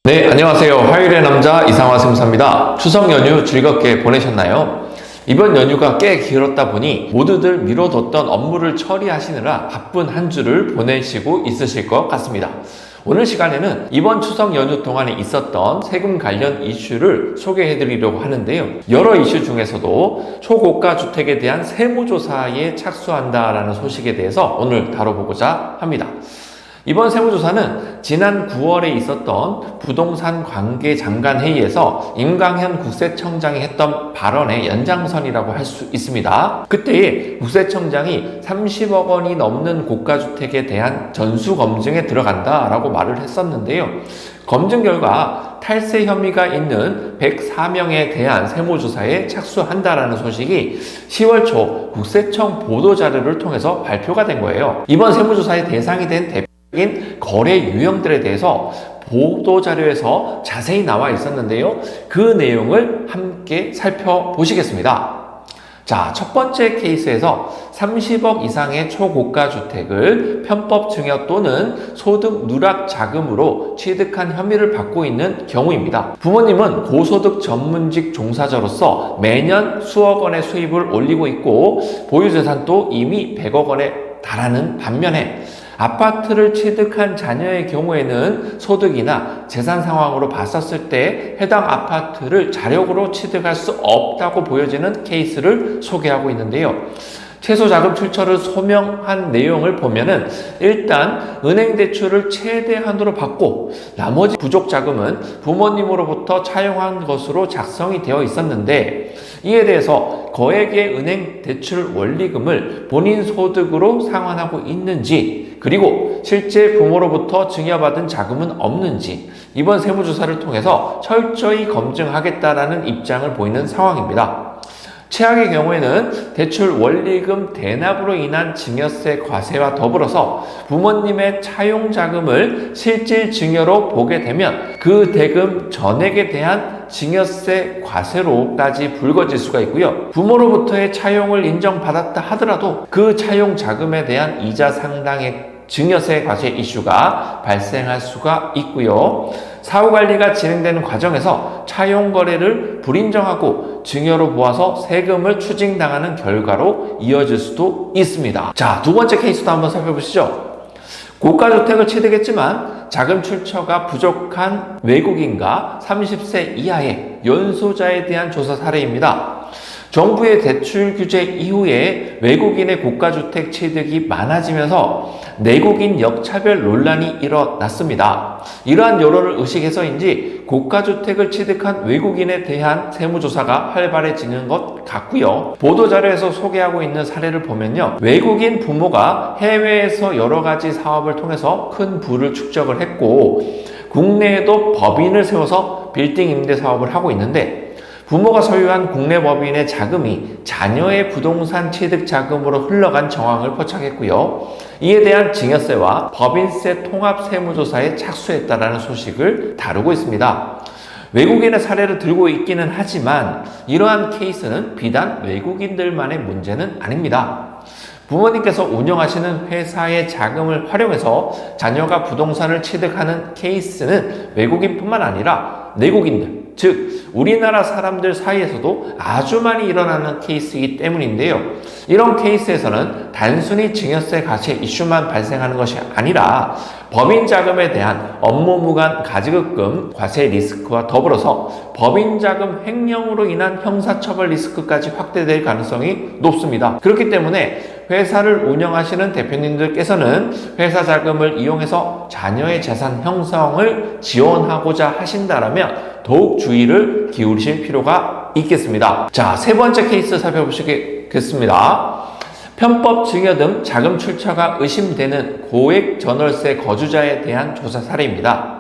네, 안녕하세요. 화요일의 남자 이상화 세무사입니다. 추석 연휴 즐겁게 보내셨나요? 이번 연휴가 꽤 길었다 보니 모두들 미뤄뒀던 업무를 처리하시느라 바쁜 한 주를 보내시고 있으실 것 같습니다. 오늘 시간에는 이번 추석 연휴 동안에 있었던 세금 관련 이슈를 소개해 드리려고 하는데요. 여러 이슈 중에서도 초고가 주택에 대한 세무조사에 착수한다라는 소식에 대해서 오늘 다뤄보고자 합니다. 이번 세무조사는 지난 9월에 있었던 부동산 관계 장관 회의에서 임강현 국세청장이 했던 발언의 연장선이라고 할 수 있습니다. 그때에 국세청장이 30억 원이 넘는 고가주택에 대한 전수검증에 들어간다라고 말을 했었는데요. 검증 결과 탈세 혐의가 있는 104명에 대한 세무조사에 착수한다라는 소식이 10월 초 국세청 보도자료를 통해서 발표가 된 거예요. 이번 세무조사의 대상이 된 거래 유형들에 대해서 보도자료에서 자세히 나와 있었는데요. 그 내용을 함께 살펴보시겠습니다. 자, 첫 번째 케이스에서 30억 이상의 초고가 주택을 편법 증여 또는 소득 누락 자금으로 취득한 혐의를 받고 있는 경우입니다. 부모님은 고소득 전문직 종사자로서 매년 수억 원의 수입을 올리고 있고 보유재산도 이미 100억 원에 달하는 반면에 아파트를 취득한 자녀의 경우에는 소득이나 재산 상황으로 봤었을 때 해당 아파트를 자력으로 취득할 수 없다고 보여지는 케이스를 소개하고 있는데요. 최소 자금 출처를 소명한 내용을 보면은 일단 은행 대출을 최대한으로 받고 나머지 부족 자금은 부모님으로부터 차용한 것으로 작성이 되어 있었는데 이에 대해서 거액의 은행 대출 원리금을 본인 소득으로 상환하고 있는지 그리고 실제 부모로부터 증여받은 자금은 없는지 이번 세무조사를 통해서 철저히 검증하겠다라는 입장을 보이는 상황입니다. 최악의 경우에는 대출 원리금 대납으로 인한 증여세 과세와 더불어서 부모님의 차용 자금을 실질 증여로 보게 되면 그 대금 전액에 대한 증여세 과세로까지 불거질 수가 있고요. 부모로부터의 차용을 인정받았다 하더라도 그 차용 자금에 대한 이자 상당의 증여세 과세 이슈가 발생할 수가 있고요. 사후관리가 진행되는 과정에서 차용 거래를 불인정하고 증여로 보아서 세금을 추징당하는 결과로 이어질 수도 있습니다. 자, 두 번째 케이스도 한번 살펴보시죠. 고가주택을 취득했지만 자금 출처가 부족한 외국인과 30세 이하의 연소자에 대한 조사 사례입니다. 정부의 대출 규제 이후에 외국인의 고가주택 취득이 많아지면서 내국인 역차별 논란이 일어났습니다. 이러한 여론을 의식해서인지 고가주택을 취득한 외국인에 대한 세무조사가 활발해지는 것 같고요. 보도자료에서 소개하고 있는 사례를 보면요. 외국인 부모가 해외에서 여러 가지 사업을 통해서 큰 부를 축적을 했고 국내에도 법인을 세워서 빌딩 임대 사업을 하고 있는데 부모가 소유한 국내 법인의 자금이 자녀의 부동산 취득 자금으로 흘러간 정황을 포착했고요. 이에 대한 증여세와 법인세 통합 세무조사에 착수했다라는 소식을 다루고 있습니다. 외국인의 사례를 들고 있기는 하지만 이러한 케이스는 비단 외국인들만의 문제는 아닙니다. 부모님께서 운영하시는 회사의 자금을 활용해서 자녀가 부동산을 취득하는 케이스는 외국인뿐만 아니라 내국인들, 즉 우리나라 사람들 사이에서도 아주 많이 일어나는 케이스이기 때문인데요. 이런 케이스에서는 단순히 증여세 과세 이슈만 발생하는 것이 아니라 법인 자금에 대한 업무 무관 가지급금 과세 리스크와 더불어서 법인 자금 횡령으로 인한 형사처벌 리스크까지 확대될 가능성이 높습니다. 그렇기 때문에 회사를 운영하시는 대표님들께서는 회사 자금을 이용해서 자녀의 재산 형성을 지원하고자 하신다면 더욱 주의를 기울이실 필요가 있겠습니다. 자, 세 번째 케이스 살펴보시겠습니다. 편법 증여 등 자금 출처가 의심되는 고액 전월세 거주자에 대한 조사 사례입니다.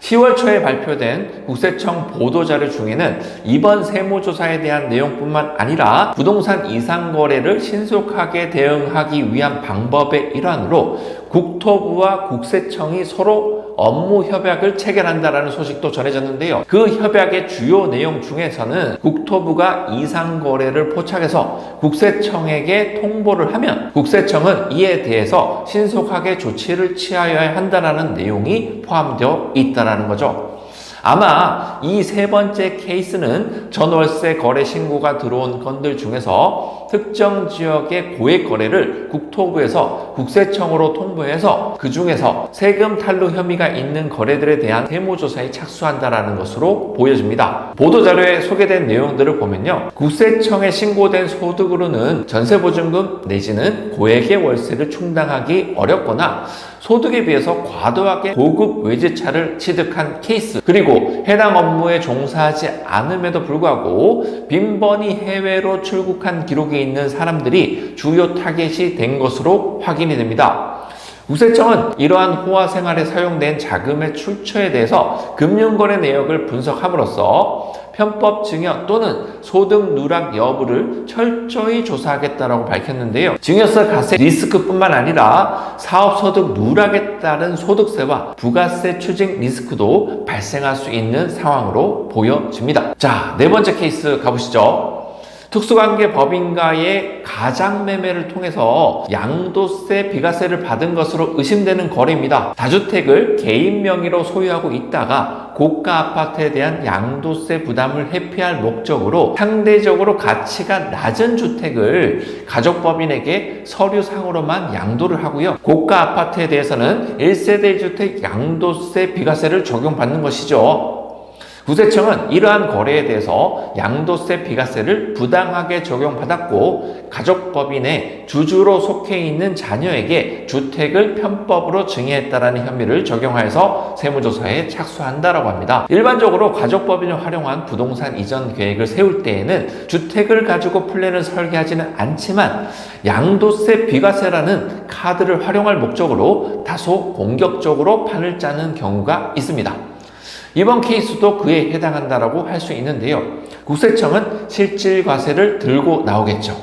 10월 초에 발표된 국세청 보도자료 중에는 이번 세무조사에 대한 내용뿐만 아니라 부동산 이상거래를 신속하게 대응하기 위한 방법의 일환으로 국토부와 국세청이 서로 업무 협약을 체결한다라는 소식도 전해졌는데요. 그 협약의 주요 내용 중에서는 국토부가 이상거래를 포착해서 국세청에게 통보를 하면 국세청은 이에 대해서 신속하게 조치를 취하여야 한다는 내용이 포함되어 있다는 거죠. 아마 이 세 번째 케이스는 전월세 거래 신고가 들어온 건들 중에서 특정 지역의 고액 거래를 국토부에서 국세청으로 통보해서 그 중에서 세금 탈루 혐의가 있는 거래들에 대한 세무조사에 착수한다라는 것으로 보여집니다. 보도자료에 소개된 내용들을 보면요, 국세청에 신고된 소득으로는 전세보증금 내지는 고액의 월세를 충당하기 어렵거나 소득에 비해서 과도하게 고급 외제차를 취득한 케이스, 그리고 해당 업무에 종사하지 않음에도 불구하고 빈번히 해외로 출국한 기록이 있는 사람들이 주요 타겟이 된 것으로 확인이 됩니다. 국세청은 이러한 호화 생활에 사용된 자금의 출처에 대해서 금융거래 내역을 분석함으로써 편법 증여 또는 소득 누락 여부를 철저히 조사하겠다라고 밝혔는데요. 증여세 가세 리스크뿐만 아니라 사업소득 누락에 따른 소득세와 부가세 추징 리스크도 발생할 수 있는 상황으로 보여집니다. 자, 네 번째 케이스 가보시죠. 특수관계 법인과의 가장매매를 통해서 양도세, 비과세를 받은 것으로 의심되는 거래입니다. 다주택을 개인 명의로 소유하고 있다가 고가 아파트에 대한 양도세 부담을 회피할 목적으로 상대적으로 가치가 낮은 주택을 가족법인에게 서류상으로만 양도를 하고요, 고가 아파트에 대해서는 1세대 주택 양도세, 비과세를 적용받는 것이죠. 국세청은 이러한 거래에 대해서 양도세, 비과세를 부당하게 적용받았고 가족법인의 주주로 속해 있는 자녀에게 주택을 편법으로 증여했다라는 혐의를 적용하여서 세무조사에 착수한다라고 합니다. 일반적으로 가족법인을 활용한 부동산 이전 계획을 세울 때에는 주택을 가지고 플랜을 설계하지는 않지만 양도세, 비과세라는 카드를 활용할 목적으로 다소 공격적으로 판을 짜는 경우가 있습니다. 이번 케이스도 그에 해당한다라고 할 수 있는데요. 국세청은 실질과세를 들고 나오겠죠.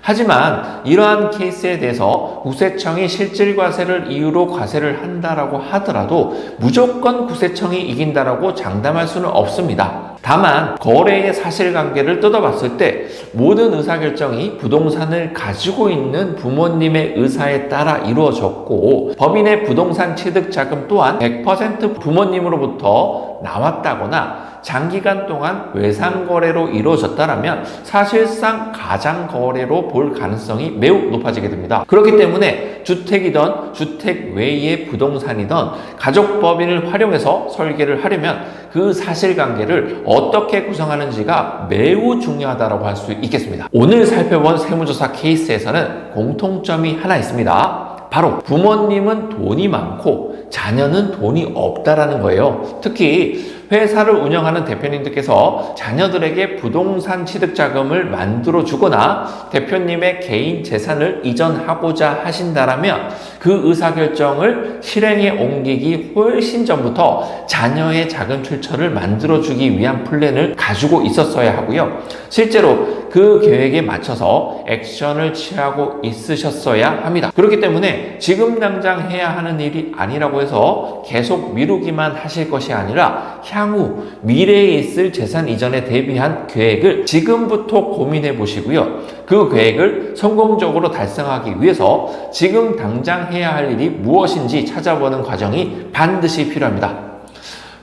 하지만 이러한 케이스에 대해서 국세청이 실질과세를 이유로 과세를 한다라고 하더라도 무조건 국세청이 이긴다라고 장담할 수는 없습니다. 다만 거래의 사실관계를 뜯어봤을 때 모든 의사결정이 부동산을 가지고 있는 부모님의 의사에 따라 이루어졌고 법인의 부동산 취득자금 또한 100% 부모님으로부터 나왔다거나 장기간 동안 외상거래로 이루어졌다면 사실상 가장거래로 볼 가능성이 매우 높아지게 됩니다. 그렇기 때문에 주택이든 주택 외의 부동산이든 가족법인을 활용해서 설계를 하려면 그 사실관계를 어떻게 구성하는지가 매우 중요하다고 할 수 있겠습니다. 오늘 살펴본 세무조사 케이스에서는 공통점이 하나 있습니다. 바로 부모님은 돈이 많고 자녀는 돈이 없다라는 거예요. 특히 회사를 운영하는 대표님들께서 자녀들에게 부동산 취득 자금을 만들어 주거나 대표님의 개인 재산을 이전하고자 하신다라면 그 의사결정을 실행에 옮기기 훨씬 전부터 자녀의 자금 출처를 만들어 주기 위한 플랜을 가지고 있었어야 하고요. 실제로 그 계획에 맞춰서 액션을 취하고 있으셨어야 합니다. 그렇기 때문에 지금 당장 해야 하는 일이 아니라고 해서 계속 미루기만 하실 것이 아니라 향후 미래에 있을 재산 이전에 대비한 계획을 지금부터 고민해 보시고요. 그 계획을 성공적으로 달성하기 위해서 지금 당장 해야 할 일이 무엇인지 찾아보는 과정이 반드시 필요합니다.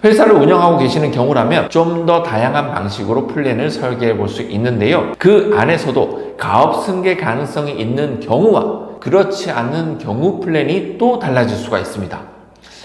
회사를 운영하고 계시는 경우라면 좀 더 다양한 방식으로 플랜을 설계해 볼 수 있는데요. 그 안에서도 가업 승계 가능성이 있는 경우와 그렇지 않은 경우 플랜이 또 달라질 수가 있습니다.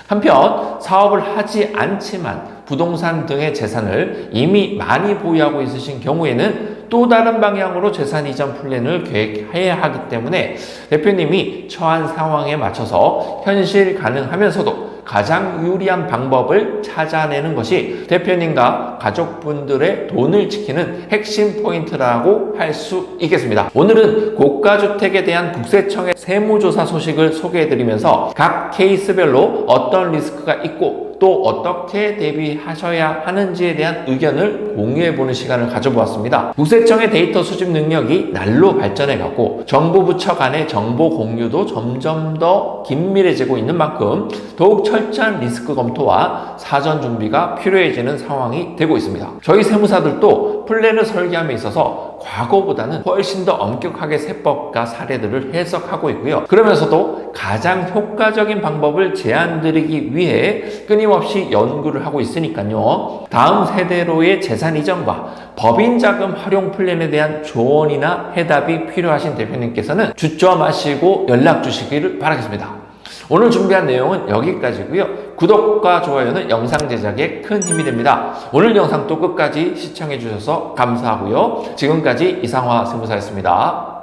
한편 사업을 하지 않지만 부동산 등의 재산을 이미 많이 보유하고 있으신 경우에는 또 다른 방향으로 재산 이전 플랜을 계획해야 하기 때문에 대표님이 처한 상황에 맞춰서 현실 가능하면서도 가장 유리한 방법을 찾아내는 것이 대표님과 가족분들의 돈을 지키는 핵심 포인트라고 할 수 있겠습니다. 오늘은 고가주택에 대한 국세청의 세무조사 소식을 소개해드리면서 각 케이스별로 어떤 리스크가 있고 또 어떻게 대비하셔야 하는지에 대한 의견을 공유해보는 시간을 가져보았습니다. 국세청의 데이터 수집 능력이 날로 발전해가고 정부 부처 간의 정보 공유도 점점 더 긴밀해지고 있는 만큼 더욱 철저한 리스크 검토와 사전 준비가 필요해지는 상황이 되고 있습니다. 저희 세무사들도 플랜을 설계함에 있어서 과거보다는 훨씬 더 엄격하게 세법과 사례들을 해석하고 있고요. 그러면서도 가장 효과적인 방법을 제안드리기 위해 끊임없이 연구를 하고 있으니까요. 다음 세대로의 재산 이전과 법인 자금 활용 플랜에 대한 조언이나 해답이 필요하신 대표님께서는 주저 마시고 연락 주시기를 바라겠습니다. 오늘 준비한 내용은 여기까지고요. 구독과 좋아요는 영상 제작에 큰 힘이 됩니다. 오늘 영상도 끝까지 시청해 주셔서 감사하고요. 지금까지 이상화 세무사였습니다.